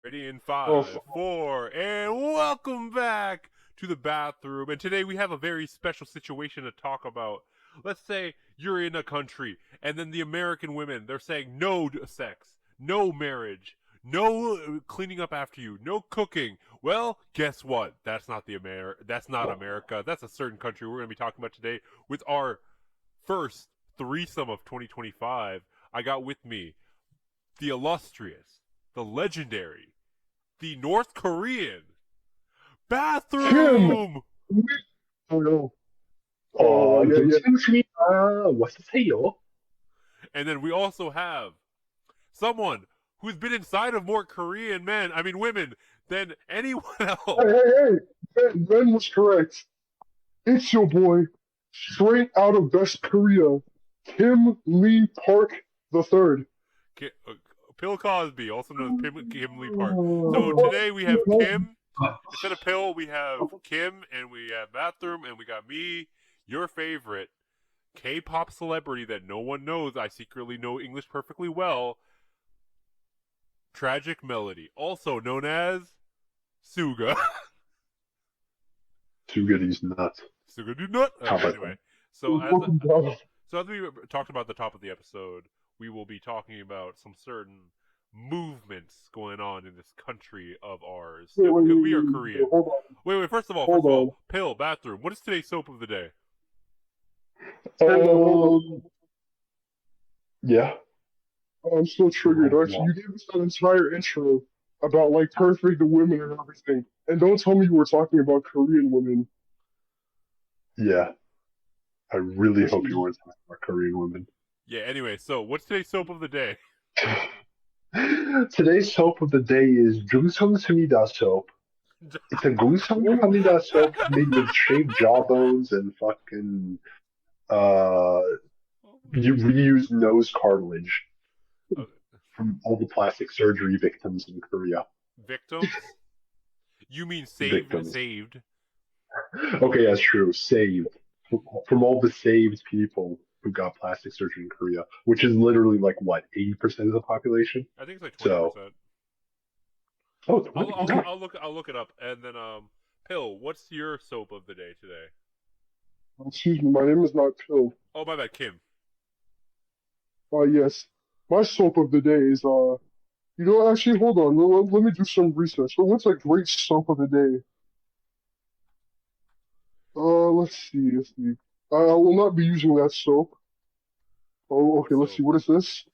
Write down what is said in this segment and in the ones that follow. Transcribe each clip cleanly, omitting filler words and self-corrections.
Ready in Oh, five, four, and welcome back to the bathroom. And today we have a very special situation to talk about. Let's say you're in a country, and then the American women, they're saying no sex, no marriage, no cleaning up after you, no cooking. Well, guess what? That's not America. That's a certain country we're going to be talking about today with our first threesome of 2025. I got with me the illustrious, the legendary, the North Korean Kim! bathroom. Oh no. Yeah, yeah. 괜찮습니다. 왔어요. And then we also have someone who's been inside of more Korean women than anyone Hey, else. hey, hey! Ben was correct. It's your boy, straight out of Best Korea, Kim Lee Park the Third. Pill Cosby, also known as Kim Lee Park. So today we have Kim. Instead of Pill, we have Kim, and we have Bathroom, and we got me, your favorite K-pop celebrity that no one knows. I secretly know English perfectly well. Tragic Melody, also known as Suga. Too good he's nuts. Suga do not. Anyway, so as we talked about at the top of the episode, we will be talking about some certain movements going on in this country of ours because we are Korean. Hold on. Wait. First of all, Hold on. Pill, Bathroom. What is today's soap of the day? Um, Yeah. I'm still triggered. Actually, you gave us that entire intro about like perfect women and everything, and don't tell me you were talking about Korean women. Yeah. I really hope you weren't talking about Korean women. Yeah. Anyway, so what's today's soap of the day? Today's soap of the day is 중성스미다 soap. It's a 중성합니다 soap made with shaved jawbones and fucking reused nose cartilage from all the plastic surgery victims in Korea. Victims? You mean saved? Victims. Saved. Okay, that's true. Saved from all the saved people who got plastic surgery in Korea, which is literally like what 80% of the population. I think it's like 20%. Oh, I'll look it up, and then Pill, what's your soap of the day today? Excuse me, my name is not Pill. Oh, my bad, Kim. Yes. My soap of the day is, actually, hold on. Let me do some research. What's a great soap of the day? Let's see. I will not be using that soap. Oh, okay, let's see. What is this?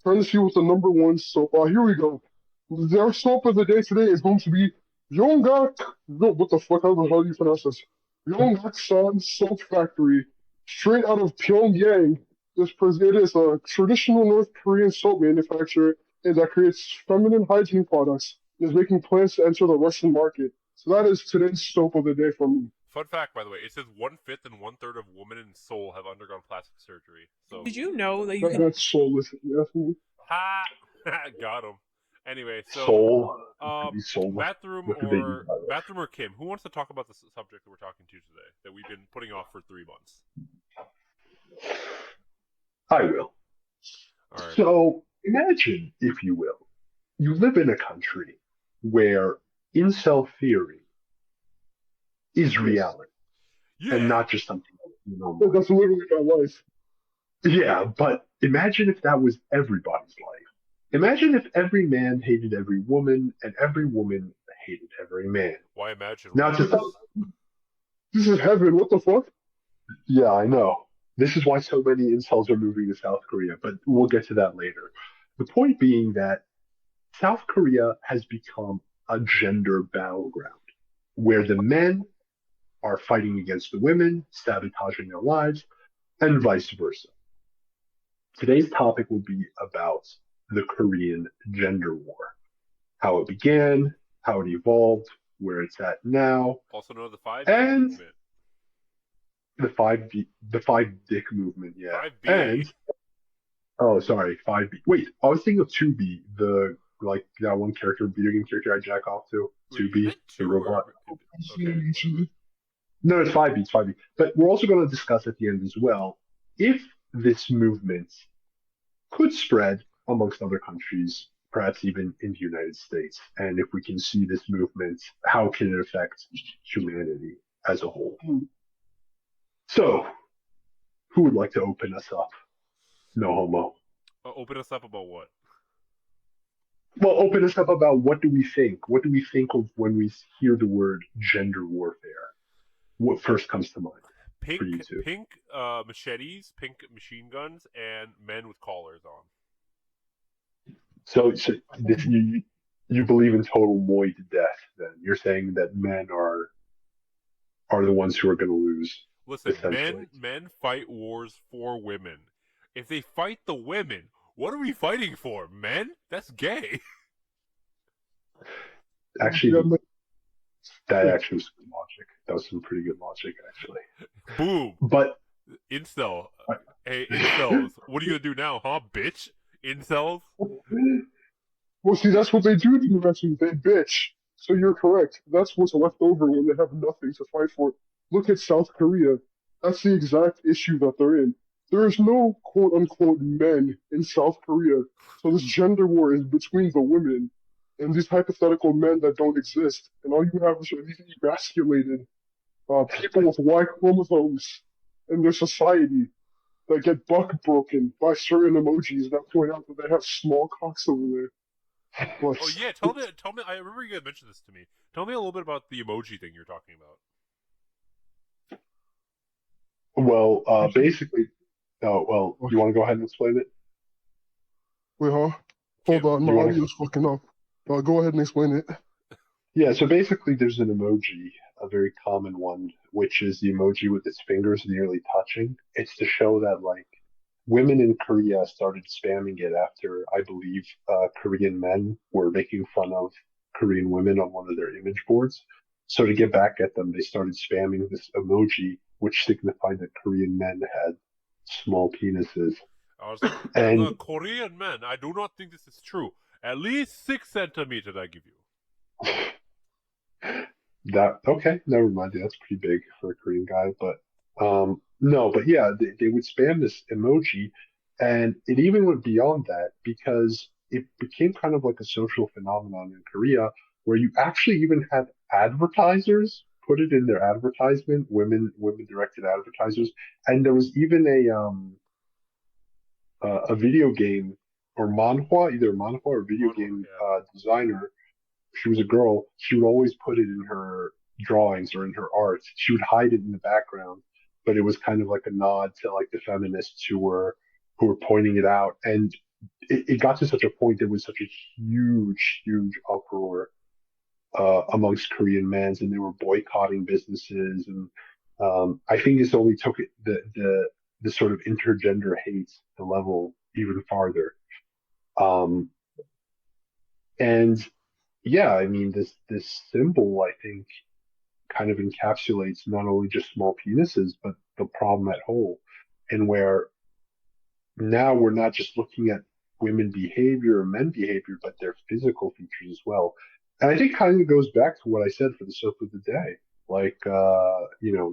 Trying to see what the number one soap. Here we go. Their soap of the day today is going to be Yongak. No, what the fuck? How do you pronounce this? Yongak-san Soap Factory, straight out of Pyongyang. It is a traditional North Korean soap manufacturer and that creates feminine hygiene products. It is making plans to enter the Russian market. So that is today's soap of the day for me. Fun fact, by the way, it says 1/5 and 1/3 of women in Seoul have undergone plastic surgery. So did you know that you can? That's soulless. Yeah. ha, got him. Anyway, so Soul. bathroom or Kim, who wants to talk about the subject that we're talking to today that we've been putting off for 3 months? I will. All right. So imagine, if you will, you live in a country where incel theory is reality Yeah. and not just something That's literally my life. Yeah, but imagine if that was everybody's life. Imagine if every man hated every woman and every woman hated every man. Why imagine? Now, This is heaven. What the fuck? yeah, I know. This is why so many incels are moving to South Korea, but we'll get to that later. The point being that South Korea has become a gender battleground where the men are fighting against the women, sabotaging their lives, and vice versa. Today's topic will be about the Korean gender war, how it began, how it evolved, where it's at now, Also known as the 5 and movement. the five dick movement, yeah. 5B. And oh, sorry, 5B. Wait, I was thinking of 2B, the like that one character, video game character I jack off to. 2B, the robot. Okay. No, it's 5B, it's 5B. But we're also going to discuss at the end as well if this movement could spread amongst other countries perhaps even in the United States. And if we can see this movement, how can it affect humanity as a whole? So, who would like to open us up? No homo. Open us up about what? Well, open us up about what do we think? What do we think of when we hear the word gender warfare? What first comes to mind for you two? Pink machetes, pink machine guns, and men with collars on. So this, you believe in total Moy to death? Then you're saying that men are the ones who are going to lose. Listen, men fight wars for women. If they fight the women, what are we fighting for? Men? That's gay. Actually, that actually was good logic. That was some pretty good logic, actually. Boom. But incel. Hey, incels. What are you gonna do now, huh, bitch? Incels. Well, see, that's what they do eventually. They bitch. So you're correct. That's what's left over when they have nothing to fight for. Look at South Korea. That's the exact issue that they're in. There is no quote-unquote men in South Korea. So this gender war is between the women and these hypothetical men that don't exist. And all you have is these emasculated people with Y chromosomes in their society that get buck broken by certain emojis that point out that they have small cocks over there. But Oh yeah, tell me. I remember you guys mentioned this to me. Tell me a little bit about the emoji thing you're talking about. well, basically, oh well, you want to go ahead and explain it? wait, huh? Hold on, my You wanna- audio's fucking up. Go ahead and explain it. Yeah, so basically, there's an emoji, a very common one, which is the emoji with its fingers nearly touching. It's to show that, like, women in Korea started spamming it after, I believe, Korean men were making fun of Korean women on one of their image boards. So to get back at them, they started spamming this emoji, which signified that Korean men had small penises. I was like, And as a Korean man, I do not think this is true. At least 6 centimeters, I give you. that, okay, never mind. Yeah, that's pretty big for a Korean guy, but no, but yeah, they would spam this emoji, and it even went beyond that because it became kind of like a social phenomenon in Korea where you actually even had advertisers put it in their advertisement, women directed advertisers, and there was even a video game or manhwa, either manhwa or video Manhwa, game yeah. designer. She was a girl. She would always put it in her drawings or in her art. She would hide it in the background, but it was kind of like a nod to like the feminists who were pointing it out. And it got to such a point. There was such a huge uproar amongst Korean men, and they were boycotting businesses. And I think this only took it, the sort of intergender hate the level even farther. Um, and yeah, I mean this symbol I think kind of encapsulates not only just small penises but the problem at whole, and where now we're not just looking at women behavior or men behavior, but their physical features as well. And I think kind of goes back to what I said for the soap of the day, like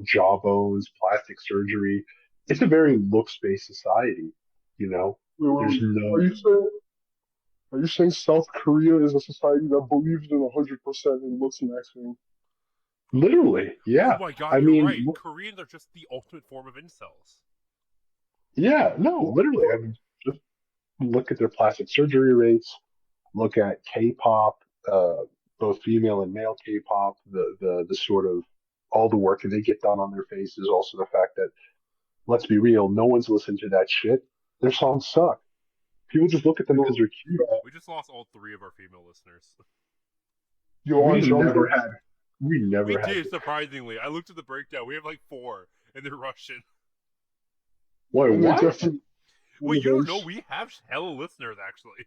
jawbones, plastic surgery. It's a very looks-based society, you know. There's no Are you saying South Korea is a society that believes in 100% in looks and acting? literally, yeah. Oh my god, I you're mean, right. Koreans are just the ultimate form of incels. yeah, no, literally. I mean, just look at their plastic surgery rates. Look at K-pop, both female and male K-pop. The sort of all the work that they get done on their faces. Also, the fact that, let's be real, no one's listened to that shit. Their songs suck. People just look at them because they're cute. We just lost all 3 of our female listeners. We never We had. did, surprisingly. I looked at the breakdown. We have like 4, and they're Russian. Wait, And they're what? definitely one Wait, of you don't those. know? We have hella listeners, actually.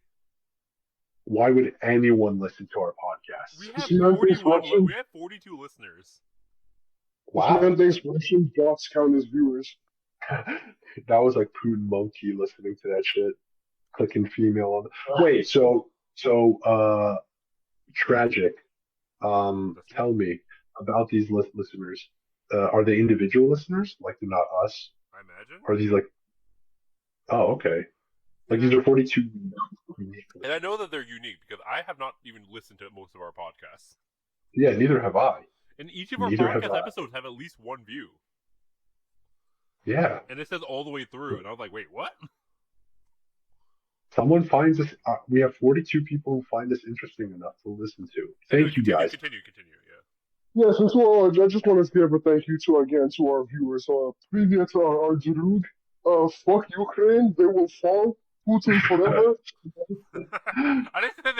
Why would anyone listen to our podcast? We have This man thinks 41. Russian. We have 42 listeners. This Wow, man thinks Russian bots count as viewers. that was like Putin Monkey listening to that shit, clicking female on. Wait, so tragic. Tell me about these listeners. Are they individual listeners? Like they're not us? I imagine. Are these like? Oh, okay. Like these are 42 unique. And I know that they're unique because I have not even listened to most of our podcasts. Yeah, neither have I. And each of our Neither have podcast I. episodes have at least one view. Yeah. And it says all the way through. And I was like, wait, what? Someone finds us. We have 42 people who find this interesting enough to listen to. Anyway, Thank you, guys. Continue, yeah. Yes, and so I just want to give a thank you to again to our viewers. Привет, our друг. Fuck Ukraine, they will fall. Putin forever. I didn't say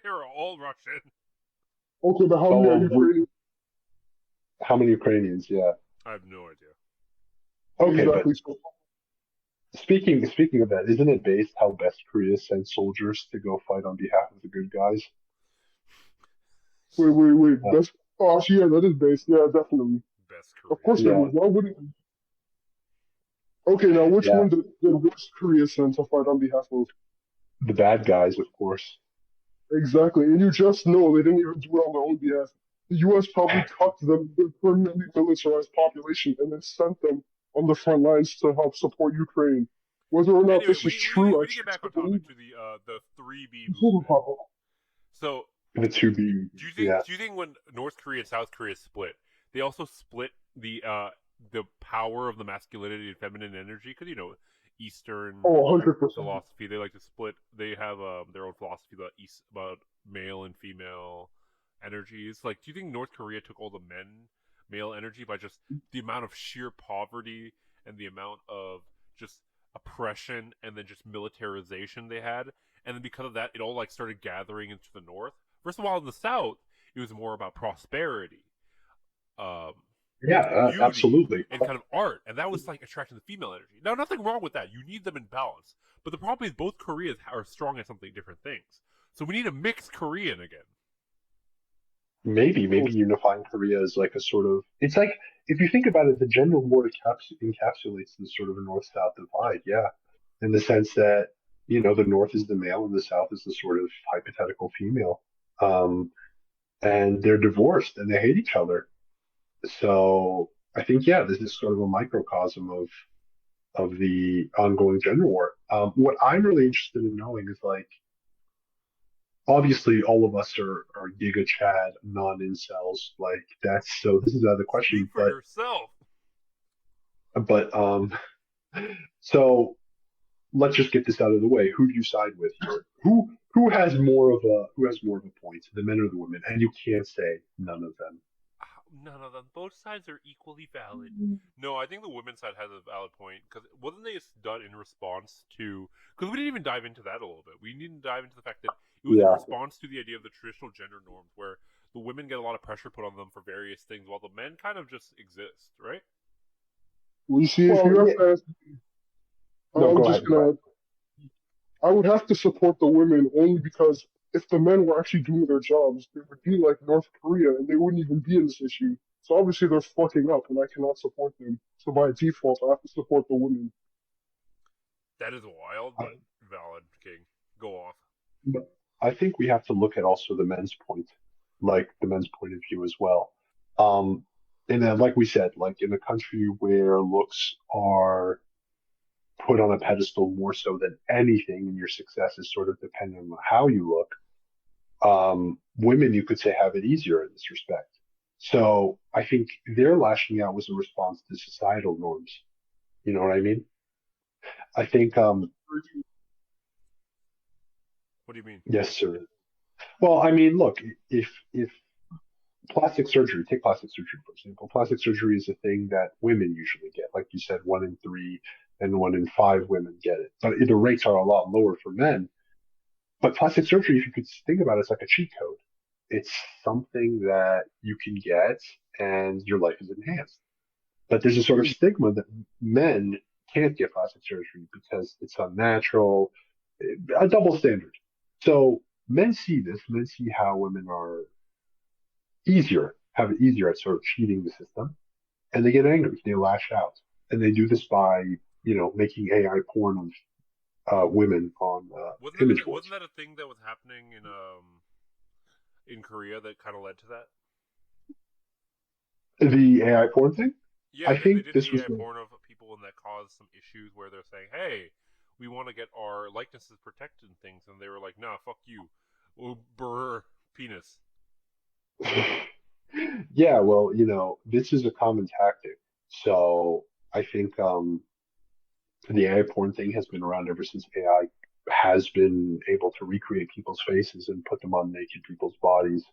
they were all Russian. Okay, but how many are Ukrainian? How many Ukrainians? Yeah. I have no idea. Okay, Exactly. but speaking of that, isn't it based how Best Korea sends soldiers to go fight on behalf of the good guys? Wait. Best. Oh, actually, yeah, that is based. Yeah, definitely. Best Korea. Of course, they would. Why would it? Okay, now which one did West Korea send to fight on behalf of? The bad guys, of course. Exactly, and you just know they didn't even do it on their own behalf. The U.S. probably cut the permanently militarized population and then sent them on the front lines to help support Ukraine. Whether or not Anyway, this is true, we get back on topic to the 3B movement. So the 2B. Do you think when North Korea and South Korea split, they also split the power of the masculinity and feminine energy? Because Eastern 100%. philosophy, they like to split. They have their own philosophy about male and female energies. Like, do you think North Korea took all the male energy by just the amount of sheer poverty and the amount of just oppression and then just militarization they had, and then because of that, it all like started gathering into the North? First of all, in the South, it was more about prosperity. Absolutely. And kind of art, and that was like attracting the female energy. Now, nothing wrong with that. You need them in balance. But the problem is both Koreas are strong at something different things. So we need a mixed Korean again. Maybe unifying Korea is like a sort of. It's like if you think about it, the gender war encapsulates this sort of a North-South divide. Yeah, in the sense that the North is the male and the South is the sort of hypothetical female, and they're divorced and they hate each other. So I think, this is sort of a microcosm of the ongoing gender war. What I'm really interested in knowing is like, obviously all of us are Giga Chad non-incels. Like this is out of the question. Speak for yourself. But so let's just get this out of the way. Who do you side with here? Who has more of a point, the men or the women? And you can't say none of them. None of them. Both sides are equally valid. No, I think the women's side has a valid point, because wasn't they done in response to? Because we didn't even dive into that a little bit. We didn't dive into the fact that it was in response to the idea of the traditional gender norms, where the women get a lot of pressure put on them for various things, while the men kind of just exist, right? We see if you have to. I would have to support the women only because if the men were actually doing their jobs, they would be like North Korea and they wouldn't even be in this issue. So obviously they're fucking up and I cannot support them. So by default, I have to support the women. That is wild, but valid, King. Go off. I think we have to look at also the men's point of view as well. And then, like we said, like in a country where looks are put on a pedestal more so than anything, and your success is sort of dependent on how you look, women, you could say, have it easier in this respect. So I think their lashing out was a response to societal norms. You know what I mean? I think. What do you mean? Yes, sir. Well, I mean, look, if plastic surgery, take plastic surgery, for example. Plastic surgery is a thing that women usually get. Like you said, 1 in 3 and 1 in 5 women get it. But the rates are a lot lower for men. But plastic surgery, if you could think about it, it's like a cheat code. It's something that you can get and your life is enhanced. But there's a sort of stigma that men can't get plastic surgery because it's unnatural, a double standard. So men see this, men see how women have it easier at sort of cheating the system, and they get angry, they lash out. And they do this by, making AI porn of women on image boards. Wasn't that a thing that was happening in Korea that kind of led to that? The AI porn thing? Yeah, I think they did this the was AI porn of people, and that caused some issues where they're saying, "Hey, we want to get our likenesses protected and things, and they were like, nah, fuck you, brr, penis. Yeah, well, this is a common tactic. So I think the AI porn thing has been around ever since AI has been able to recreate people's faces and put them on naked people's bodies.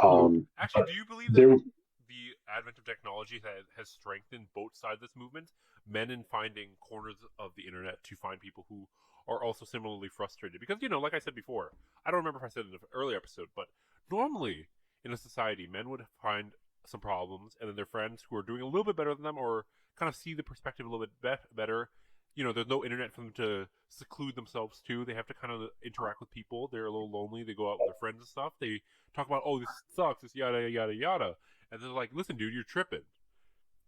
Actually, But do you believe that there, the advent of technology has strengthened both sides of this movement? Men in finding corners of the internet to find people who are also similarly frustrated. Because, like I said before, I don't remember if I said it in an earlier episode, but normally in a society, men would find some problems, and then their friends who are doing a little bit better than them or kind of see the perspective a little bit better. There's no internet for them to seclude themselves to. They have to kind of interact with people. They're a little lonely. They go out with their friends and stuff. They talk about, oh, this sucks, this yada, yada, yada. And they're like, listen, dude, you're tripping.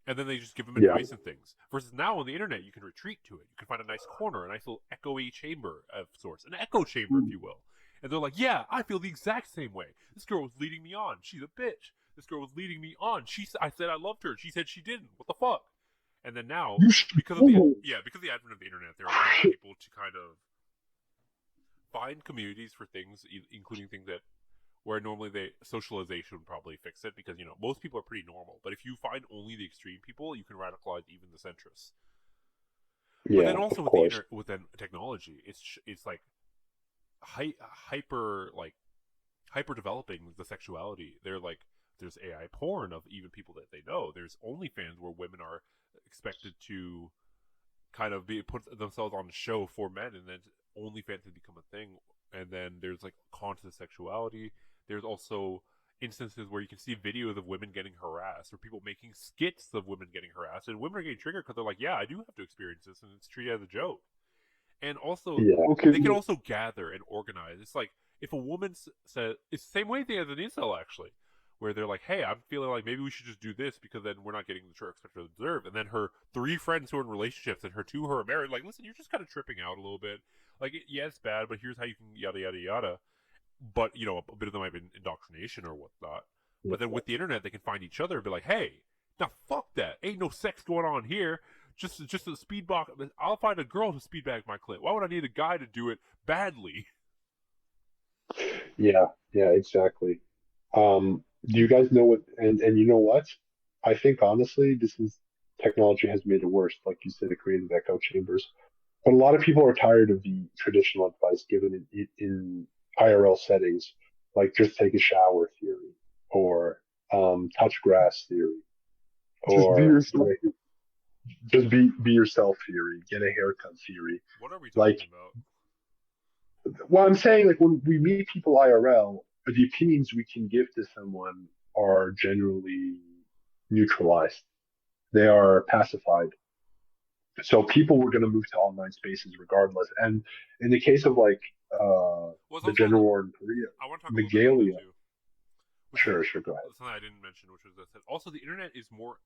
And then they just give them yeah, advice and things. Versus now on the internet, you can retreat to it. You can find a nice corner, a nice little echoey chamber of sorts. An echo chamber, if you will. And they're like, yeah, I feel the exact same way. This girl was leading me on. She's a bitch. This girl was leading me on. I said I loved her. She said she didn't. What the fuck? And then now, because of the advent of the internet, there are a lot of people to kind of find communities for things, including things that where normally socialization would probably fix it, because most people are pretty normal. But if you find only the extreme people, you can radicalize even the centrists. yeah, but then also of with course. with technology, it's like hyper developing the sexuality. They're like, there's AI porn of even people that they know. There's OnlyFans where women are expected to kind of put themselves on a show for men, and then OnlyFans has become a thing. And then there's like conscious sexuality. There's also instances where you can see videos of women getting harassed, or people making skits of women getting harassed, and women are getting triggered because they're like, yeah, I do have to experience this, and it's treated as a joke. And also, Yeah, Okay, they can also gather and organize. It's like if a woman says, it's the same way thing as an incel, actually, where they're like, hey, I'm feeling like maybe we should just do this because then we're not getting the true expected observe. And then her 3 friends who are in relationships and her 2 who are married, like, listen, you're just kind of tripping out a little bit. Like, yeah, it's bad, but here's how you can yada, yada, yada. But, a bit of them might be indoctrination or whatnot. But then with the internet, they can find each other and be like, hey, now fuck that. Ain't no sex going on here. Just a speed box. I'll find a girl to speed bag my clit. Why would I need a guy to do it badly? yeah, exactly. Do you guys know what? And you know what? I think honestly, technology has made it worse. Like you said, it created echo chambers. But a lot of people are tired of the traditional advice given in IRL settings, like just take a shower theory, or touch grass theory, just be or yourself. like, just be yourself theory, get a haircut theory. What are we Like, talking about? well, I'm saying, like, when we meet people IRL, the opinions we can give to someone are generally neutralized. They are pacified. So people were going to move to online spaces regardless. And in the case of like Well, the gender war in Korea, I want to talk a little bit about Megalia. that too. Sure, go ahead. Something I didn't mention, which was that also the internet is more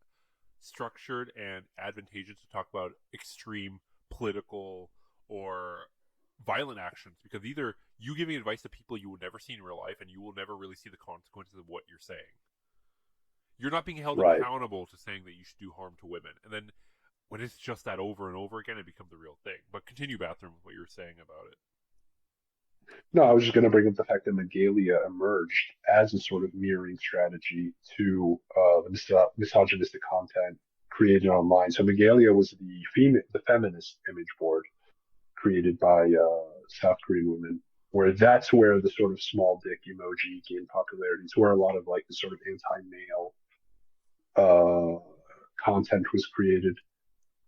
structured and advantageous to talk about extreme political or violent actions, because either you giving advice to people you will never see in real life and you will never really see the consequences of what you're saying. You're not being held Right. accountable to saying that you should do harm to women. And then when it's just that over and over again, it becomes a real thing. But continue, Bathroom, what you were saying about it. No, I was just going to bring up the fact that Megalia emerged as a sort of mirroring strategy to the misogynistic content created online. So Megalia was the feminist image board created by South Korean women, where that's where the sort of small dick emoji gained popularity. It's where a lot of like the sort of anti-male content was created.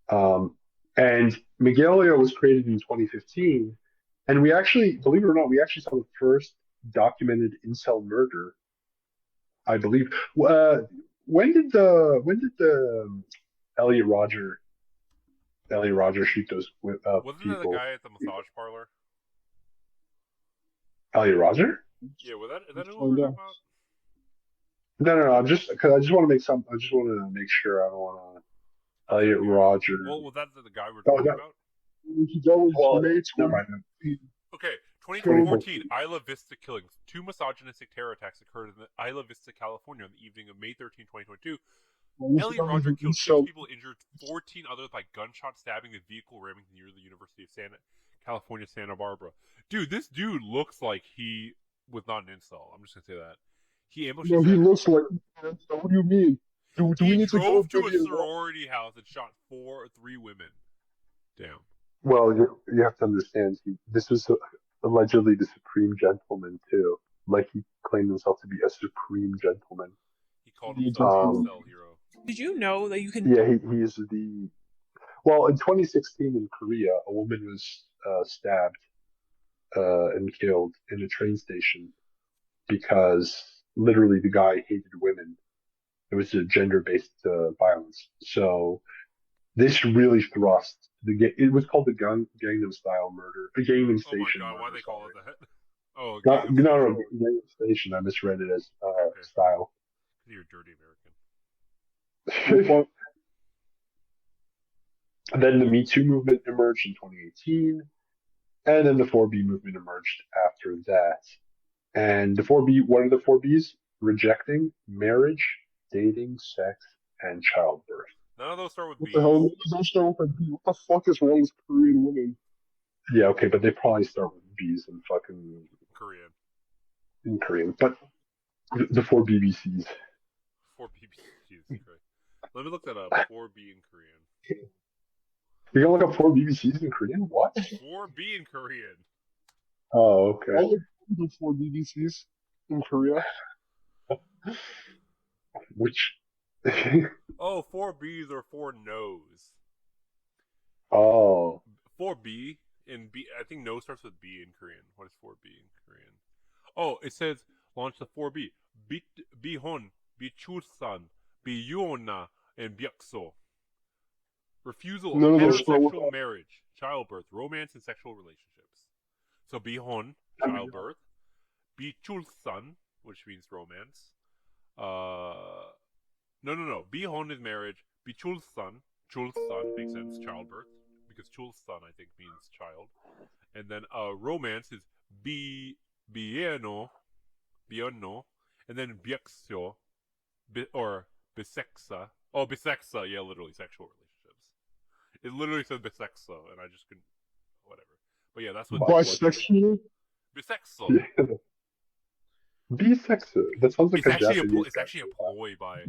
And Megalia was created in 2015, and we actually, believe it or not, we actually saw the first documented incel murder, I believe. When did the Elliot Roger shoot those Wasn't that the people? guy at the massage parlor? Elliot Roger? Yeah, is that who Oh, we were no. talking about? No. I'm just because I just want to make sure I don't want to. Elliot Roger. Well, was that the guy we were Oh, talking that- about? That was Well, May never mind. 20. Okay, 2014. 2014, Isla Vista killings. 2 misogynistic terror attacks occurred in Isla Vista, California on the evening of May 13, 2022. Elliot Rodger killed 6 people, injured 14 others by gunshot stabbing the vehicle ramming near the University of California, Santa Barbara. Dude, this dude looks like he was not an incel. I'm just gonna say that. He ambushed. No, he looks like. What do you mean? Do we need to go to a sorority house and shot 3 women? Damn. Well, you have to understand, this was allegedly the supreme gentleman too. Like he claimed himself to be a supreme gentleman. He called himself an incel hero. Did you know that you can? Yeah, he is the. Well, in 2016 in Korea, a woman was stabbed and killed in a train station because literally the guy hated women. It was a gender-based violence. So this really thrust it was called the Gangnam Style murder, the Gangnam Station. Oh my god, why they call it that? Oh, no, Gangnam Station. I misread it as style. You're a dirty American. And then the Me Too movement emerged in 2018, and then the 4B movement emerged after that. And the 4B, what are the 4Bs? Rejecting marriage, dating, sex, and childbirth. None of those start with B. What the hell? Those start with a B. What the fuck is wrong with Korean women? Yeah, okay, but they probably start with B's in fucking Korean. In Korean, but the 4BBCs. 4BBCs, right? Let me look that up. 4B in Korean. You're gonna look up 4BBCs in Korean? What? 4B in Korean. Oh, okay. I look at 4BBCs in Korea. Which? Oh, 4Bs are 4 no's. Oh. 4B in B. I think no starts with B in Korean. What is 4B in Korean? Oh, it says launch the 4B. Bihon, Bichulsan, Biyona, and Byakso. Refusal of heterosexual marriage, childbirth, romance, and sexual relationships. So Bihon, childbirth. Bichulsan, which means romance. No. Bihon is marriage. Bichulsan, chulsan makes sense, childbirth, because chulsan I think means child. And then romance is bieno, and then byaksyo, or bisexa. Oh, bisexa, yeah, literally sexual relationships. It literally says bisexa, and I just couldn't, whatever. But yeah, that's what bisexual. Bisexual. Yeah. Bisexual. That sounds like it's actually employed by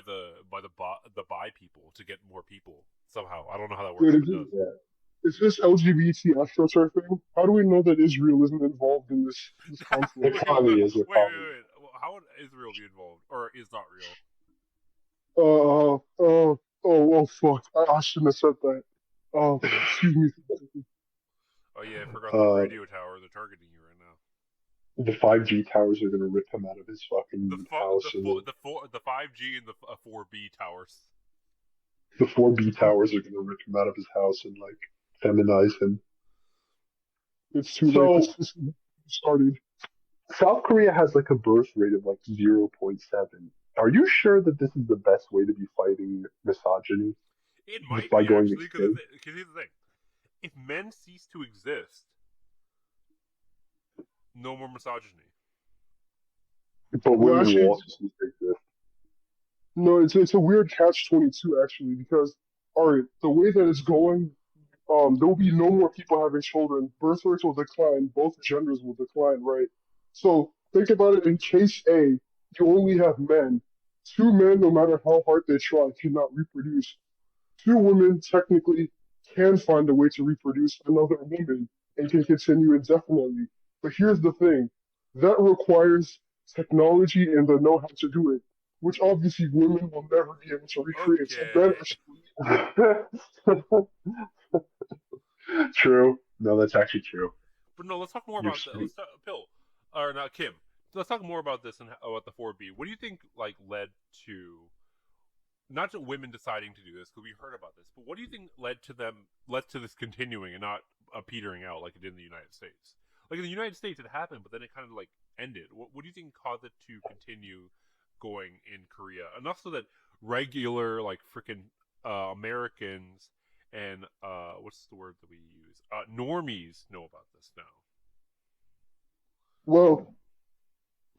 the bi people to get more people somehow. I don't know how that works. Dude, is this LGBT astroturfing? How do we know that Israel isn't involved in this conflict? It probably is. Wait. How would Israel be involved, or is not real? Oh, fuck. I shouldn't have said that. Oh, excuse me. Oh yeah, I forgot the radio tower. They're targeting you right now. The 5G towers are gonna rip him out of his fucking house. The 5G and the 4B towers. The 4B towers are gonna rip him out of his house and like feminize him. It's too late. This started. South Korea has like a birth rate of like 0.7. Are you sure that this is the best way to be fighting misogyny? It might by be going actually, because here's the thing: if men cease to exist, no more misogyny. But women will also cease to exist. No, it's a weird catch-22 actually, because alright, the way that it's going, there will be no more people having children. Birth rates will decline. Both genders will decline, right? So think about it. In case A, you only have men. 2 men, no matter how hard they try, cannot reproduce. 2 women technically can find a way to reproduce another woman and can continue indefinitely. But here's the thing. That requires technology and the know-how to do it, which obviously women will never be able to recreate. Okay. So True. No, that's actually true. But no, let's talk more about that. Kim. Let's talk more about this and about the 4B. What do you think like led to not just women deciding to do this, because we heard about this, but what do you think led to this continuing and not petering out like it did in the United States? Like in the United States, it happened, but then it kind of like ended. What do you think caused it to continue going in Korea enough so that regular like freaking Americans and what's the word that we use? Normies know about this now. well,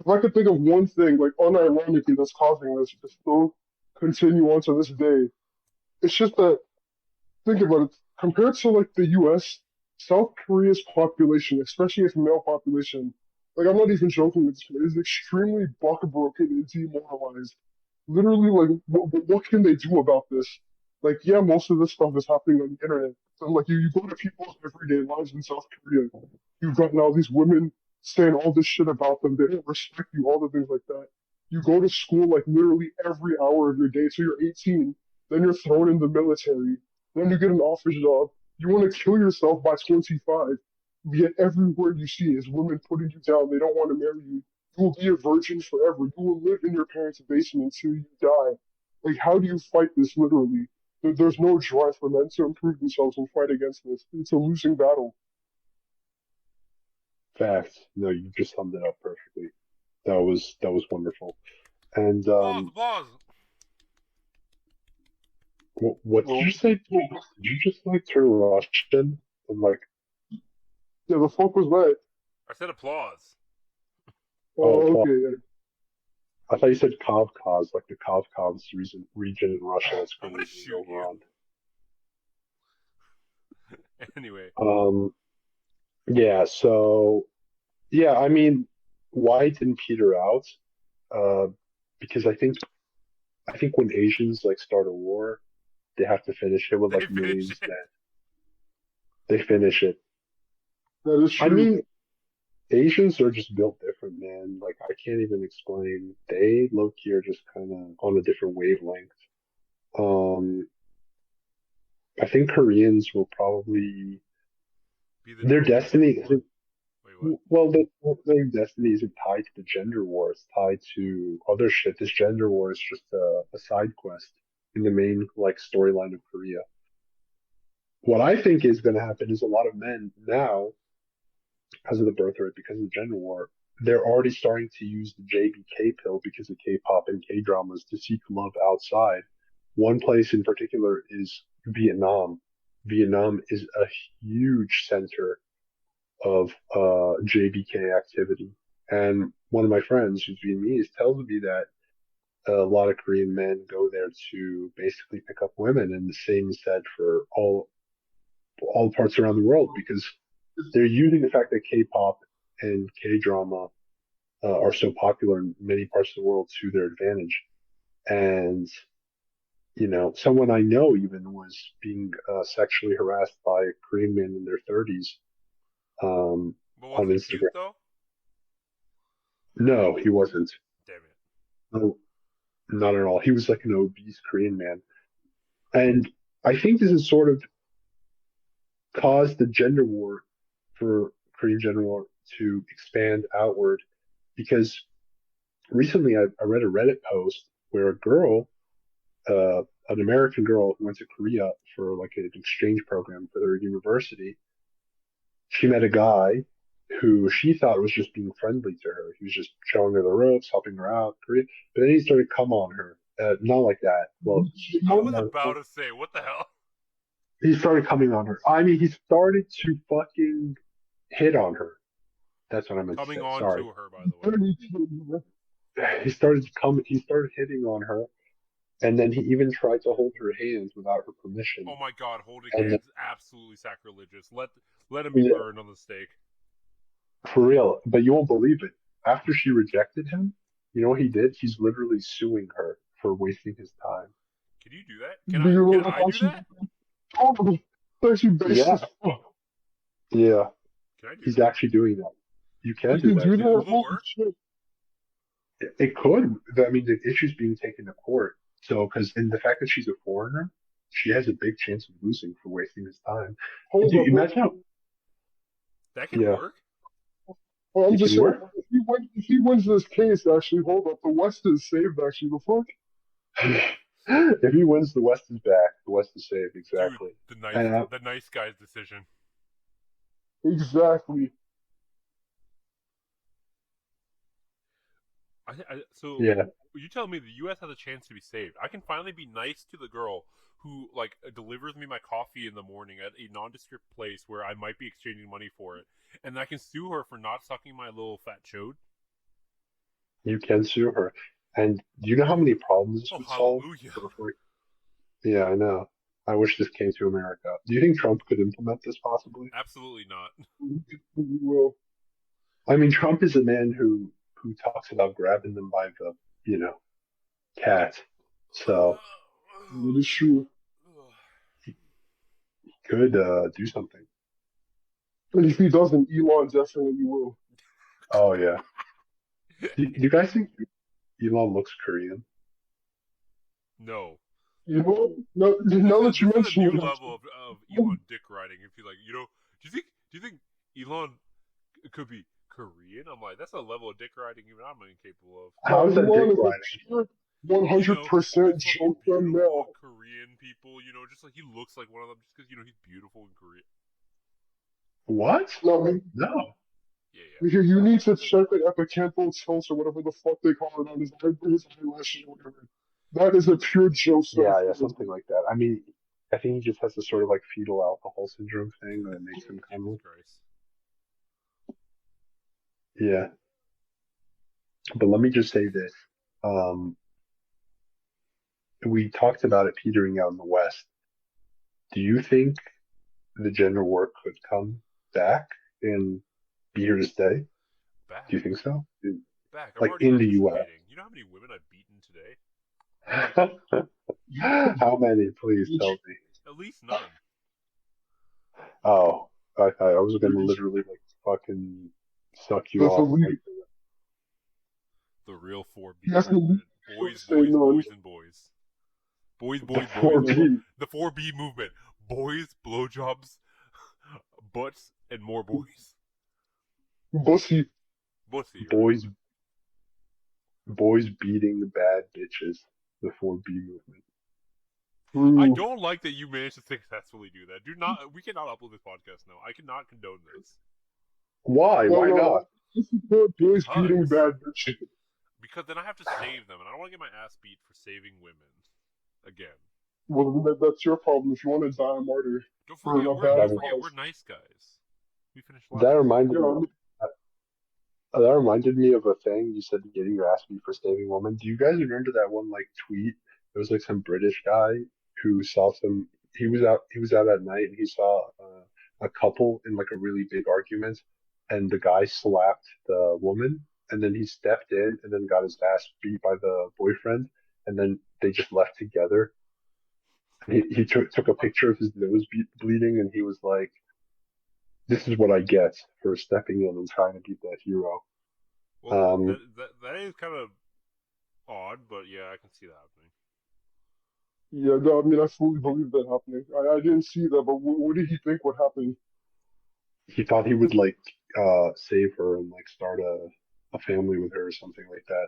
if I could think of one thing, like unironically, that's causing this, it's still continue on to this day. It's just that, think about it, compared to like the US, South Korea's population, especially its male population, like I'm not even joking, is extremely broken and demoralized. Literally, like, what can they do about this? Like, yeah, most of this stuff is happening on the internet. So, like, you go to people's everyday lives in South Korea. You've got now these women saying all this shit about them. They don't respect you, all the things like that. You go to school, like, literally every hour of your day. So you're 18, then you're thrown in the military, then you get an office job. You want to kill yourself by 25. Yet everywhere you see is women putting you down. They don't want to marry you. You will be a virgin forever. You will live in your parents' basement until you die. Like, how do you fight this literally? There's no drive for men to improve themselves and fight against this. It's a losing battle. Facts. No, you just summed it up perfectly. That was wonderful. And Applause. what did you say? Did you just like turn Russian and like Yeah, the fuck was that? I said applause. Oh, Okay. Yeah. I thought you said Kavkaz, like the Kavkaz region in Russia that's I'm currently gonna being shoot you. overrun. Anyway, Yeah, so yeah, I mean, why it didn't peter out? Uh, because I think when Asians like start a war, they have to finish it with they like finished millions it. dead. They finish it. That is I true. mean, Asians are just built different, man. Like I can't even explain. They low key are just kind of on a different wavelength. Um, I think Koreans will probably Be the their number destiny one. isn't Wait, what? well, their destiny isn't tied to the gender war. It's tied to other shit. This gender war is just a side quest in the main like storyline of Korea. What I think is going to happen is a lot of men now, because of the birth rate, because of the gender war, they're already starting to use the JBK pill because of K-pop and K-dramas to seek love outside. One place in particular is Vietnam. Vietnam is a huge center of JBK activity. And one of my friends who's Vietnamese tells me that a lot of Korean men go there to basically pick up women, and the same is said for all parts around the world because they're using the fact that K-pop and K-drama are so popular in many parts of the world to their advantage. And someone I know even was being sexually harassed by a Korean man in their 30s But on wasn't he cute Instagram. though? No, he wasn't. Damn it. No, not at all. He was like an obese Korean man. And I think this has sort of caused the gender war for Korean gender war to expand outward because recently I read a Reddit post where a girl, an American girl who went to Korea for like an exchange program for their university, she met a guy who she thought was just being friendly to her. He was just showing her the ropes, helping her out. But then he started to come on her. Not like that. Well, I was about to say, what the hell? he started coming on her. I mean, he started to fucking hit on her. That's what I meant to Coming say. on Sorry. to her, by the way. He started to come. He started hitting on her, and then he even tried to hold her hands without her permission. Oh my god, holding And hands absolutely sacrilegious. Let him be burned on the stake. for real, but you won't believe it. After she rejected him, you know what he did? He's literally suing her for wasting his time. Can you do that? Do you Can know I how do she? that? Oh, actually based Yeah. as fuck. Yeah, Can I do he's that? actually doing that. You can You do can that. do Yeah. that? Will it Holy work? shit. It could. I mean, the issue's being taken to court. So, because in the fact that she's a foreigner, she has a big chance of losing for wasting his time. Hold Dude, up. imagine how. That can Yeah, work? Well, I'm it just can saying, work. if he wins this case, actually, hold up. The West is saved, actually. The fuck? If he wins, the West is back. The West is saved. Dude, Exactly. the And nice guy's decision. Exactly. So yeah, you tell me the U.S. has a chance to be saved. I can finally be nice to the girl who delivers me my coffee in the morning at a nondescript place where I might be exchanging money for it, and I can sue her for not sucking my little fat chode. you can sue her. And do you know how many problems this Oh, would solve? hallelujah. Yeah, I know. I wish this came to America. Do you think Trump could implement this possibly? Absolutely not. Well, I mean, Trump is a man who talks about grabbing them by the, cat. So it is true. he could do something. And if he doesn't, Elon definitely will. Oh yeah. Do you guys think Elon looks Korean? No. You know, now that you This is a mention new it, level of Elon dick riding. If you like, do you think Elon could be Korean? I'm like, that's a level of dick riding even I'm incapable of. How is that Elon dick is riding? You know, 100% with fucking joke them beautiful now. Korean people, just like he looks like one of them, just because he's beautiful in Korea. What? No, I mean, No. Yeah. you need to check it epicanthal tilt or whatever the fuck they call it on his eyelashes or whatever. That is a pure Joseph. Yeah, something like that. I mean, I think he just has this sort of like fetal alcohol syndrome thing that makes him kind of Jesus Christ. yeah. But let me just say this. Um, we talked about it petering out in the West. Do you think the gender war could come back and be here to stay? Back. Do you think so? Back. I'm Like already in the US. participating. You know how many women I've beaten today? How many? Please tell me. At least none. Oh, I was gonna literally like fucking suck you That's off. elite. The real 4B Yes, movement. Boys, say boys, none. boys, and boys. Boys, boys, boys. 4B. The 4B movement. Boys, blowjobs, butts, and more boys. Bussy. Bussy. Boys beating the bad bitches. The 4B movement. I don't like that you managed to successfully do that. We cannot upload this podcast now. I cannot condone this. Why? Why not? Boys beating bad bitches. Because then I have to save them, and I don't want to get my ass beat for saving women. Again. Well, that's your problem. If you want to die a martyr. Don't forget, we're nice guys. We finished last. That reminded me of a thing you said, getting your ass beat for saving women. Do you guys remember that one like tweet? It was like some British guy who saw some. He was out at night and he saw a couple in like a really big argument, and the guy slapped the woman, and then he stepped in and then got his ass beat by the boyfriend, and then they just left together. And he took a picture of his nose bleeding, and he was like, "This is what I get for stepping in and trying to beat that hero." Well, that is kind of odd, but yeah, I can see that happening. Yeah, no, I mean, I fully believe that happening. I didn't see that, but what did he think would happen? He thought he would like save her and like start a family with her or something like that.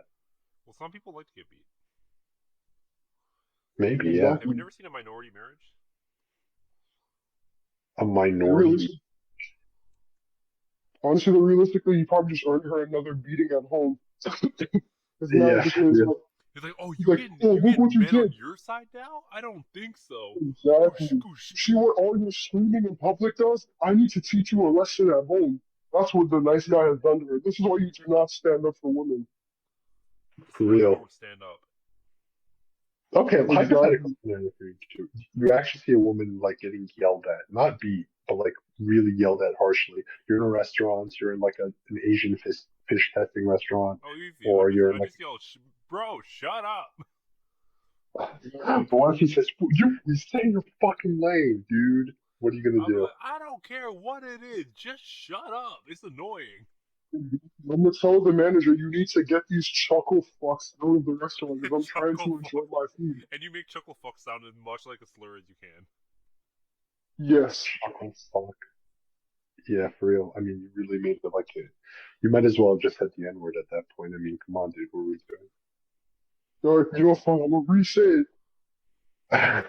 Well, some people like to get beat. Maybe, yeah. Have you never seen a minority marriage? A minority. Honestly, realistically, you probably just earned her another beating at home. Yeah. It's like, oh, you getting men on your side now? I don't think so. Exactly. See what all your screaming in public does? I need to teach you a lesson at home. That's what the nice guy has done to her. This is why you do not stand up for women. For real. Don't stand up. Okay, hypothetical scenario for you too. You actually see a woman like getting yelled at, not beat, but like really yelled at harshly. You're in a restaurant, you're in like an Asian fish testing restaurant, or you're in like. Just yell, bro, shut up. But what if he says, "You stay in your fucking lane, dude"? What are you gonna do? Like, I don't care what it is, just shut up. It's annoying. I'm gonna tell the manager you need to get these chuckle fucks out of the restaurant because I'm trying to enjoy my food. And you make chuckle fuck sound as much like a slur as you can. Yes. Chuckle fuck. Yeah, for real. I mean, you really made it like it. You might as well have just said the N-word at that point. I mean, come on, dude. What are we doing? Alright, you know, fine. I'm gonna re-say it.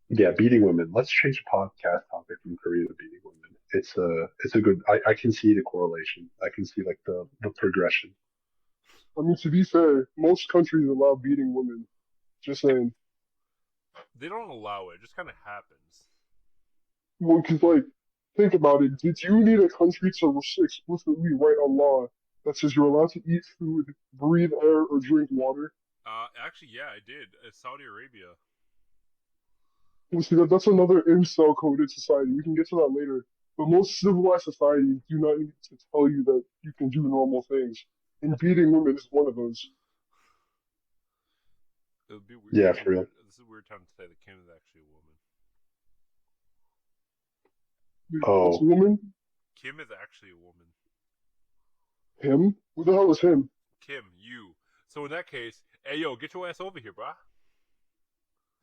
Yeah, beating women. Let's change the podcast topic from Korea to beating women. It's a good. I can see the correlation. I can see like the progression. I mean, to be fair, most countries allow beating women. Just saying. They don't allow it. It just kind of happens. Well, because like Think about it. Did you need a country to explicitly write a law that says you're allowed to eat food, breathe air, or drink water? Actually, yeah, I did. Saudi Arabia. You see, that's another incel coded society. We can get to that later. But most civilized societies do not need to tell you that you can do normal things. And beating women is one of those. It would be weird. Yeah, for real. This is a weird time to say that Kim is actually a woman. This Oh, woman, Kim is actually a woman. him? Who the hell is him? Kim, you. So in that case, hey yo, get your ass over here, brah.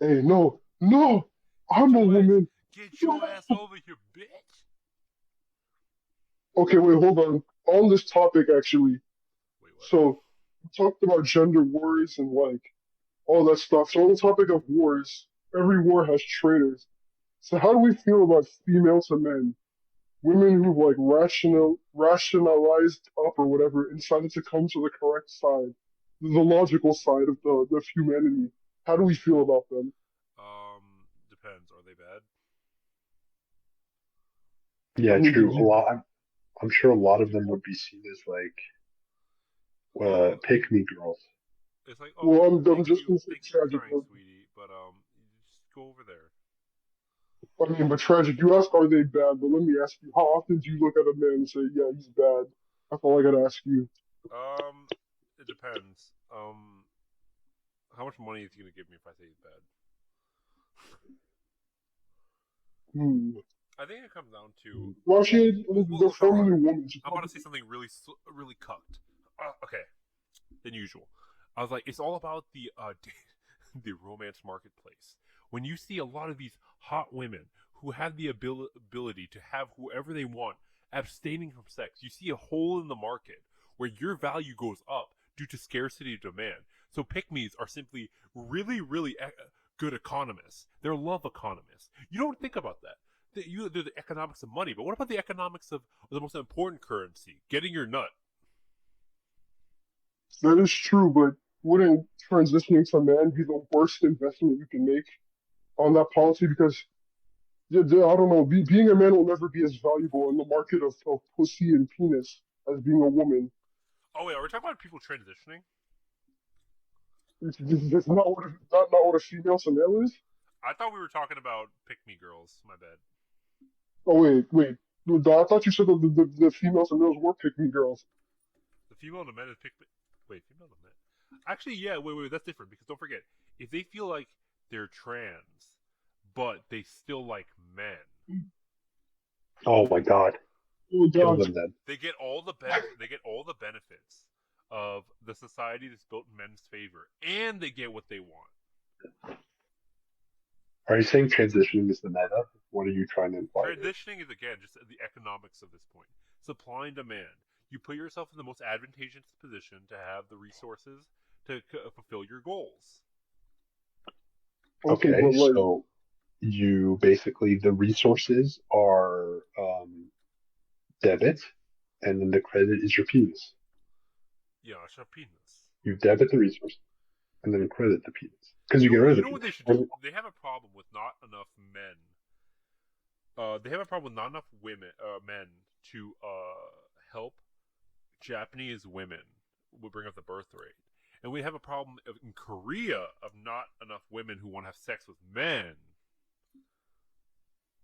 Hey, no, no! I'm a your ass- woman! Get your ass over here, bitch. Okay, wait, hold on. On this topic, actually, Wait, what? so we talked about gender wars and like all that stuff. So on the topic of wars, every war has traitors. So how do we feel about female to men? Women who've like rationalized up or whatever and decided to come to the correct side, the logical side of humanity. How do we feel about them? Depends. Are they bad? I yeah, mean, true. A lot. I'm sure a lot of them would be seen as like pick me girls. It's like, well, oh, I'm just gonna say thank you for tragic. trying, sweetie, but you just go over there. I mean, but tragic. You ask, are they bad? But let me ask you, how often do you look at a man and say, yeah, he's bad? That's all I gotta ask you. It depends. How much money is he gonna give me if I say he's bad? Hmm. I think it comes down to. Well, actually, they're Hold on. formerly women. I'm about to say something really cucked. Okay, than usual. I was like, it's all about the the romance marketplace. When you see a lot of these hot women who have the ability to have whoever they want, abstaining from sex, you see a hole in the market where your value goes up due to scarcity of demand. So pick-me's are simply really good economists. They're love economists. You don't think about that. They're the economics of money, but what about the economics of the most important currency, getting your nut? That is true, but wouldn't transitioning to man be the worst investment you can make on that policy? Because I don't know, being a man will never be as valuable in the market of pussy and penis as being a woman. Oh wait, are we talking about people transitioning? It's not what a female to male is. I thought we were talking about pick me girls. My bad. Oh wait. I thought you said that the females and males were picking girls. The female and the men is pick me. Wait, female and men. Actually, yeah. Wait. That's different because don't forget, if they feel like they're trans, but they still like men, Oh my God, Oh kill God. them then. they get all the benefits of the society that's built in men's favor, and they get what they want. Are you saying transitioning is the meta? What are you trying to imply? Transitioning is again just the economics of this point. Supply and demand. You put yourself in the most advantageous position to have the resources to fulfill your goals. Okay, Okay, but like, so you basically the resources are debit, and then the credit is your penis. Yeah, shut penis. You debit the resource, and then credit the penis because you get rid of You the know what they penis. should do? They have a problem with not enough men. They have a problem with not enough men to help Japanese women. Will bring up the birth rate, and we have a problem in Korea of not enough women who want to have sex with men.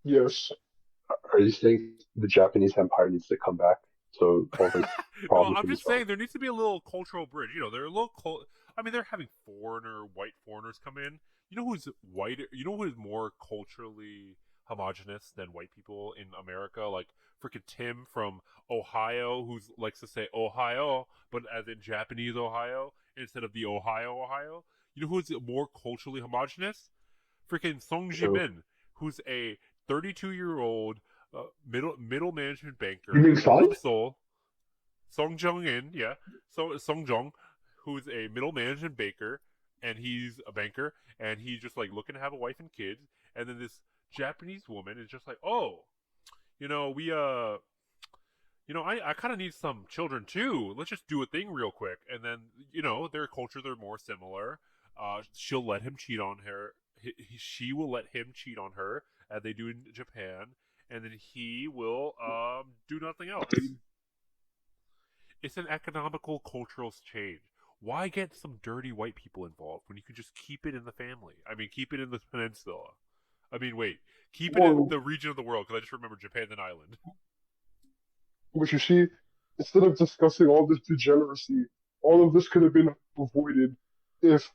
yes. Are you saying the Japanese Empire needs to come back so all this No, problems I'm can be just solved? saying there needs to be a little cultural bridge. You know, they're a little. I mean, they're having white foreigners come in. You know who's white? You know who is more culturally homogenous than white people in America? Like freaking Tim from Ohio, who likes to say Ohio, but as in Japanese Ohio instead of the Ohio. You know who's more culturally homogenous? Freaking Song So, Jimin, who's a 32-year-old middle management you banker mean from Sonic? Seoul. Song Jung In, yeah. So Song Jung, who's a middle management banker, and he's a banker, and he's just like looking to have a wife and kids, and then this Japanese woman is just like, oh, we I kind of need some children too. Let's just do a thing real quick, and then their cultures are more similar. She'll let him cheat on her. She will let him cheat on her, as they do in Japan, and then he will do nothing else. It's an economical, cultural change. Why get some dirty white people involved when you could just keep it in the family? I mean, keep it in the peninsula. I mean, wait, keep it in Well, the region of the world, because I just remember Japan's an island. but you see, instead of discussing all this degeneracy, all of this could have been avoided if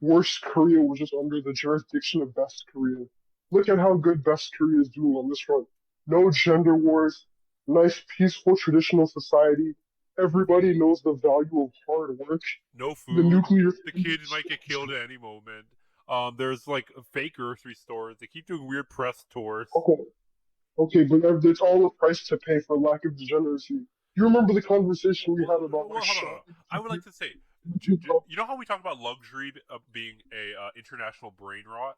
worst Korea was just under the jurisdiction of best Korea. Look at how good best Korea is doing on this front. No gender wars, nice, peaceful, traditional society. Everybody knows the value of hard work. No The food. nuclear. The kids might get killed at any moment. There's like fake grocery stores. They keep doing weird press tours. Okay, okay, but it's all a price to pay for lack of degeneracy. You remember the conversation we had about Well, like hold on. shopping? I would like to say, you know how we talk about luxury being a international brain rot?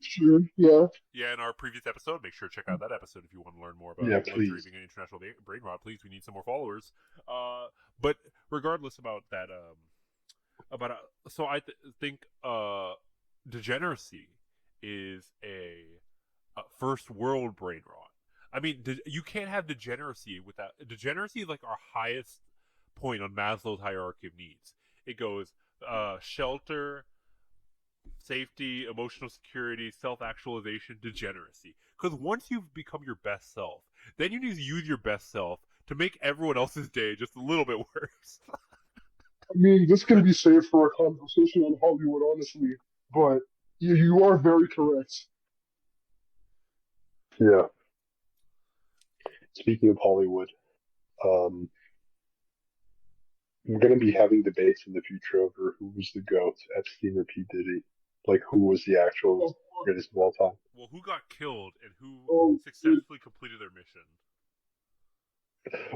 Sure, yeah. Yeah, in our previous episode, make sure to check out that episode if you want to learn more about Yeah, luxury please. being an international brain rot. Please, we need some more followers. But regardless about that, so I think degeneracy is a first world brain rot. I mean, you can't have degeneracy without degeneracy is like our highest point on Maslow's hierarchy of needs. It goes shelter, safety, emotional security, self-actualization, degeneracy. Because once you've become your best self, then you need to use your best self to make everyone else's day just a little bit worse. I mean, this can be saved for a conversation on Hollywood, honestly, but you are very correct. Yeah. Speaking of Hollywood, um, we're going to be having debates in the future over who was the GOAT, Epstein or P. Diddy. Like, who was the actual greatest of all time. Well, who got killed and who Oh, successfully completed their mission?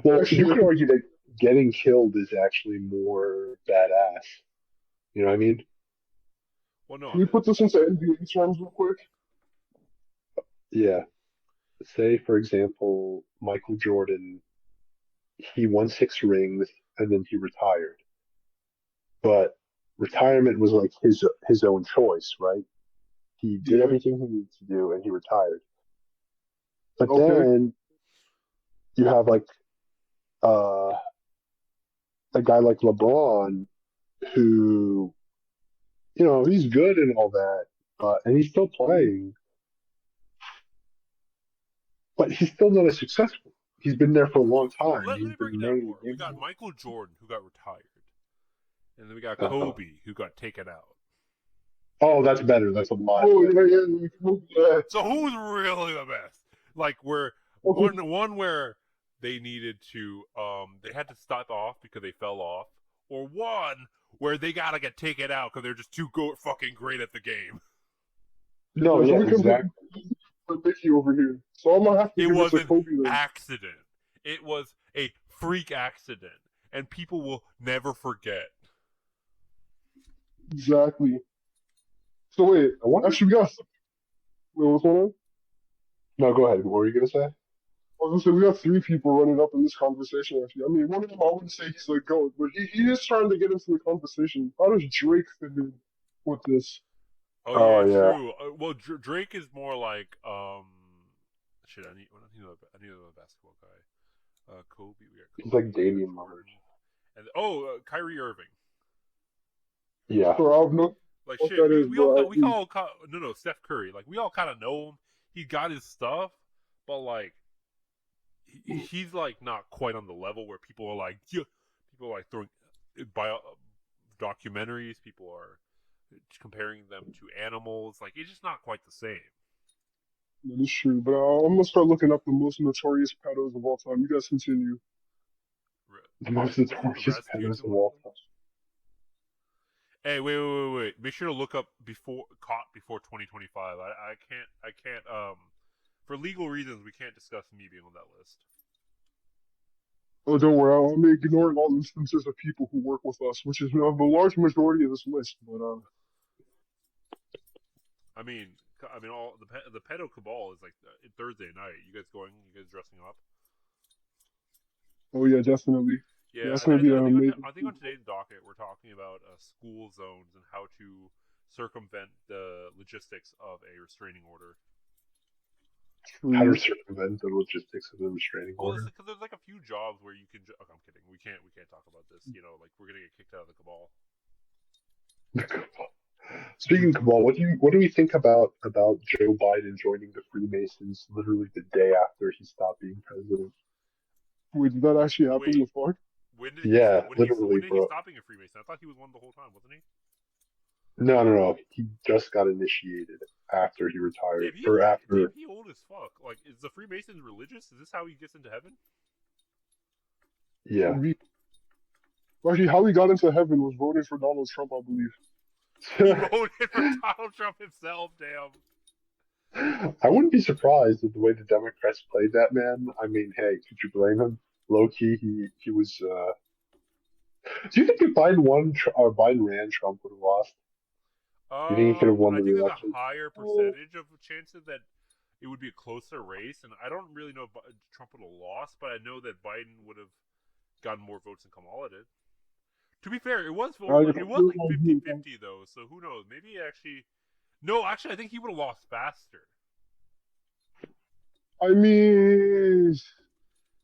Well, Actually, you could argue that getting killed is actually more badass. You know what I mean? Well, no, can we put this into NBA terms real quick? Yeah. Say, for example, Michael Jordan, he won 6 rings and then he retired. But retirement was like his own choice, right? He did Yeah. everything he needed to do and he retired. But Okay. then you have like uh, a guy like LeBron who, he's good and all that, and he's still playing, but he's still not as successful. He's been there for a long time. Let He's me break been it down named more. We got Michael Jordan, who got retired. And then we got Kobe, who got taken out. Oh, that's better. That's a lot Oh, better. yeah. So who's really the best? Like where Okay. one where they needed to they had to stop off because they fell off, or one where they gotta get taken out because they're just too fucking great at the game. No, So yeah, we can exactly. put Mickey over here. So I'm gonna have to It give was it to an Kobe then. accident. It was a freak accident, and people will never forget. Exactly. So wait, I wonder. actually, what's going on? No, go ahead. What were you gonna say? I was gonna say we got 3 people running up in this conversation. Actually, I mean, one of them I wouldn't say he's the goat, but he is trying to get into the conversation. How does Drake fit in with this? Oh Oh, yeah, yeah. true. Well, Drake is more like shit. I need another basketball guy. Kobe. We got Kobe. He's like we got Damian Jordan, Lillard. and Kyrie Irving. Yeah. So I have no Like what shit, that is, but no Steph Curry. Like we all kind of know him. He got his stuff, but like he's like not quite on the level where people are like, yeah, people are like throwing documentaries. People are comparing them to animals. Like it's just not quite the same. that is true. But I'm gonna start looking up the most notorious pedos of all time. You guys continue. The most notorious Rasputin. pedos of all time. Hey, wait! Make sure to look up caught before 2025. I can't. For legal reasons, we can't discuss me being on that list. Oh, don't worry. I'm ignoring all instances of people who work with us, which is the large majority of this list. But I mean, all the pedo cabal is like Thursday night. You guys going? You guys dressing up? oh yeah, definitely. Yeah, That's gonna be an amazing. I think on today's docket we're talking about school zones and how to circumvent the logistics of a restraining order. how to True. circumvent the logistics of the restraining Well, order. because there's like a few jobs where you can. Okay, I'm kidding. We can't talk about this. You know, like we're gonna get kicked out of the cabal. Speaking of Kamal, what do we think about Joe Biden joining the Freemasons literally the day after he stopped being president? Wait, did that actually happen? The Wait, fuck? Yeah, when literally, did he bro. stop being a Freemason? I thought he was one the whole time, wasn't he? No, no, no. He just got initiated after he retired, or Damn, after. he old as fuck. Like, is the Freemasons religious? Is this how he gets into heaven? Yeah. Actually, how he got into heaven was voting for Donald Trump, I believe. He voted for Donald Trump himself. Damn. I wouldn't be surprised at the way the Democrats played that man. I mean, hey, could you blame him? Low key, he was. Do you think if Biden won or Biden ran, Trump would have lost? Do you think he could have won I the think there's election? a higher percentage of chances that it would be a closer race, and I don't really know if Trump would have lost, but I know that Biden would have gotten more votes than Kamala did. To be fair, it was like 50-50 though, so who knows? Maybe actually, no, actually, I think he would have lost faster. I mean,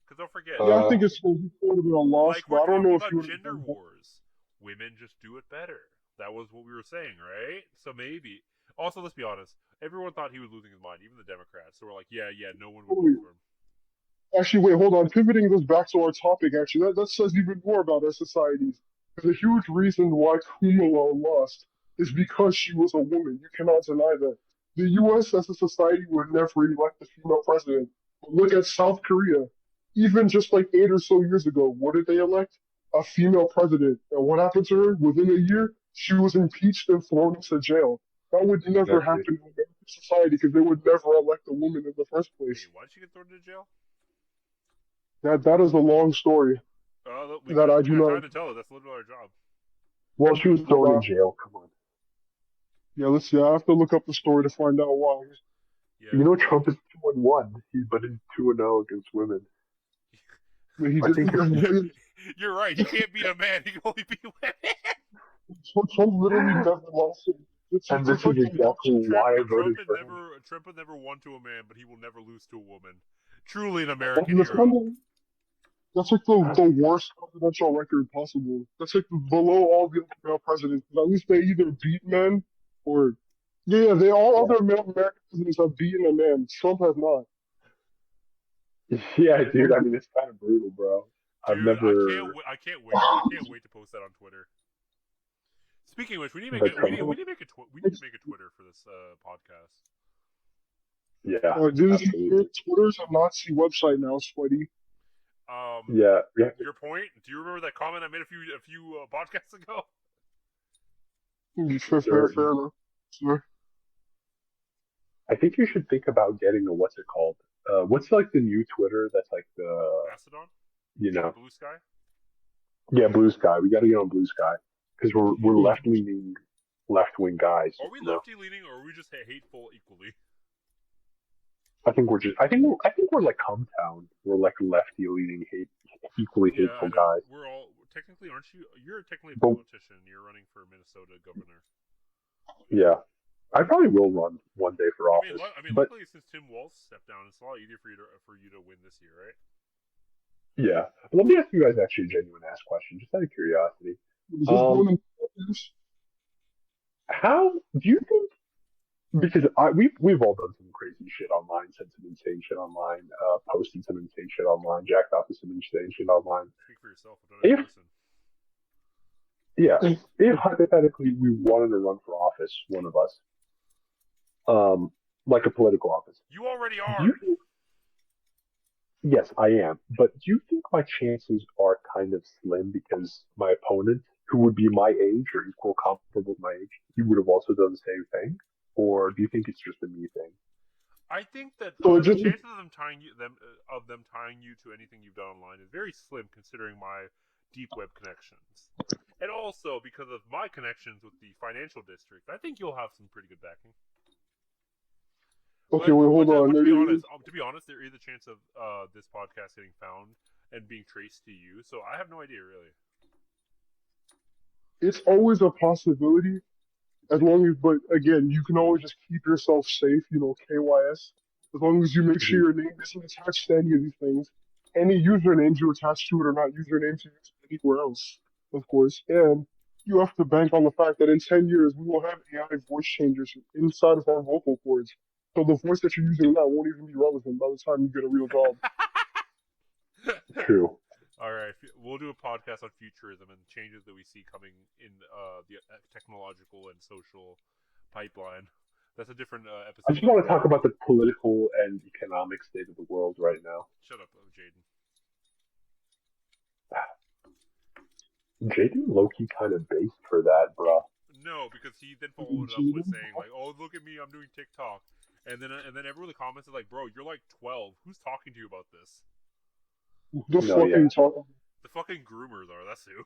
Because don't forget, yeah, I think it's he would have been a loss, like but we're I don't know talking if he about would have gender done that. wars, women just do it better. That was what we were saying, right? So maybe. Also, let's be honest. Everyone thought he was losing his mind, even the Democrats. So we're like, yeah, no one would vote for him. Actually, wait, hold on. Pivoting this back to our topic, actually, that says even more about our societies. Because a huge reason why Kamala lost is because she was a woman. You cannot deny that. The U.S. as a society would never elect a female president. But look at South Korea. Even just like 8 or so years ago, what did they elect? A female president. And what happened to her? Within a year, she was impeached and thrown into jail. That would never Exactly. happen in American society because they would never elect a woman in the first Wait, place. why did she get thrown into jail? That is a long story We that I got do not. time to tell it. That's literally our job. Well, she was thrown in jail. Come on. Yeah, let's see. I have to look up the story to find out why. Yeah. You know, Trump is 2-1. But he's 2-0 against women. But he I think did. You're right. He can't beat a man. He can only beat women. Trump literally never lost it. And this is exactly why I voted for him. Trump had never won to a man, but he will never lose to a woman. Truly an That's, American that's, hero. kind of, that's like the worst presidential record possible. That's like below all the other male presidents. At least they either beat men or yeah, they all other male American presidents have beaten a man. Trump has not. Yeah, dude. I mean, it's kind of brutal, bro. Dude, I've never. I can't wait. I can't wait to post that on Twitter. Speaking of which, we need to make a Twitter for this podcast. Yeah. This Twitter's a Nazi website now, sweaty. Yeah. Your point? Do you remember that comment I made a few podcasts ago? Fair enough. Sure. I think you should think about getting a what's it called? What's like the new Twitter that's like the Mastodon? Blue Sky? Yeah, Blue Sky. We got to get on Blue Sky because we're left wing guys. Are we lefty leaning or are we just hateful equally? I think we're like Hometown. We're like lefty leaning equally hateful guys. We're all technically, aren't you? You're technically a politician. You're running for Minnesota governor. Yeah. I probably will run one day for office. But luckily since Tim Walz stepped down, it's a lot easier for you to win this year, right? Yeah. Let me ask you guys actually a genuine ass question, just out of curiosity. How do you think? Because we've all done some crazy shit online, said some insane shit online, posted some insane shit online, jacked off with some insane shit online. Speak for yourself. If hypothetically we wanted to run for office, one of us, like a political office. You already are. Yes, I am. But do you think my chances are kind of slim because my opponent, who would be my age or equal comparable with my age, he would have also done the same thing? Or do you think it's just a me thing? I think that the chances of them tying you to anything you've done online is very slim, considering my deep web connections, and also because of my connections with the financial district. I think you'll have some pretty good backing. Okay, wait, hold on. To be honest, there is a chance of this podcast getting found and being traced to you. So I have no idea, really. It's always a possibility, as long as, but again, you can always just keep yourself safe. KYS. As long as you make sure your name isn't attached to any of these things. Any usernames you attach to it are not usernames you use anywhere else, of course. And you have to bank on the fact that in 10 years we will have AI voice changers inside of our vocal cords. So the voice that you're using now won't even be relevant by the time you get a real job. True. All right, we'll do a podcast on futurism and changes that we see coming in the technological and social pipeline. That's a different episode. I just want to talk about the political and economic state of the world right now. Shut up, Jaden. Jaden low-key kind of based for that, bro. No, because he then followed up with saying like, "Oh, look at me, I'm doing TikTok," and then everyone in the comments is like, "Bro, you're like 12. Who's talking to you about this?" The fucking talk. The fucking groomers are. That's who.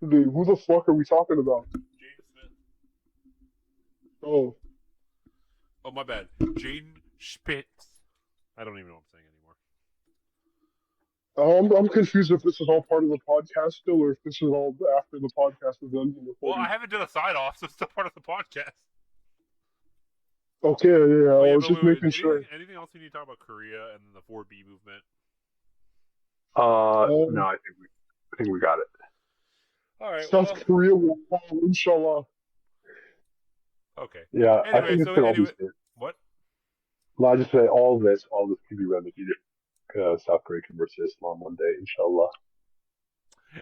Dude, who the fuck are we talking about? Jaden Smith. Oh. Oh, my bad. Jaden Spitz. I don't even know what I'm saying anymore. I'm confused if this is all part of the podcast still, or if this is all after the podcast is done. Well, I haven't done a sign off, so it's still part of the podcast. Okay, yeah, Oh, yeah, I was just making sure. Anything else we need to talk about Korea and the 4B movement? No, I think we got it. All right. South Korea will fall, inshallah. Okay. Yeah, Anyway, I think it's all these things. What? Well, I just say all this can be remedied. South Korea converts to Islam one day, inshallah.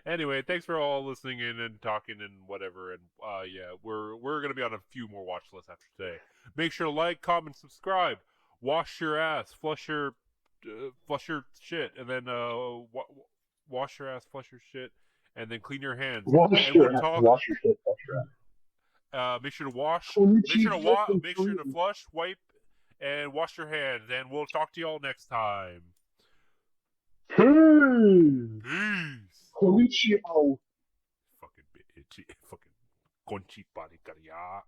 Anyway, thanks for all listening in and talking and whatever. And yeah, we're gonna be on a few more watch lists after today. Make sure to like, comment, subscribe. Wash your ass, flush your shit, and then wash your ass, flush your shit, and then clean your hands. Wash and your we'll talk, wash your shit, wash your ass. Make sure to wash. Make Make sure to flush, wipe, and wash your hands. And we'll talk to y'all next time. Peace. Konnichiwa. Fucking bitch. Fucking conchi paricaria.